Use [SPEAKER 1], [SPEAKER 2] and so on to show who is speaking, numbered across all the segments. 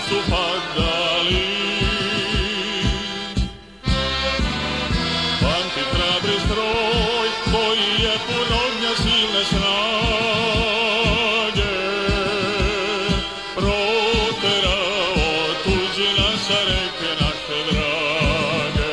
[SPEAKER 1] su padali. Pamti hrabri stroj koji je pun ognja silne snage, proterao tuđina sa reke naše drage.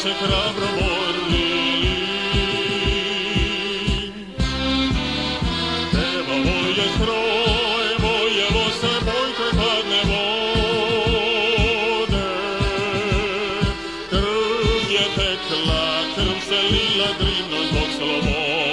[SPEAKER 1] Se hrabro borili, treba volje stroj, voljevo se boj kad padne vode. Krv je tekla, krv se lila, Drino zbog slobode.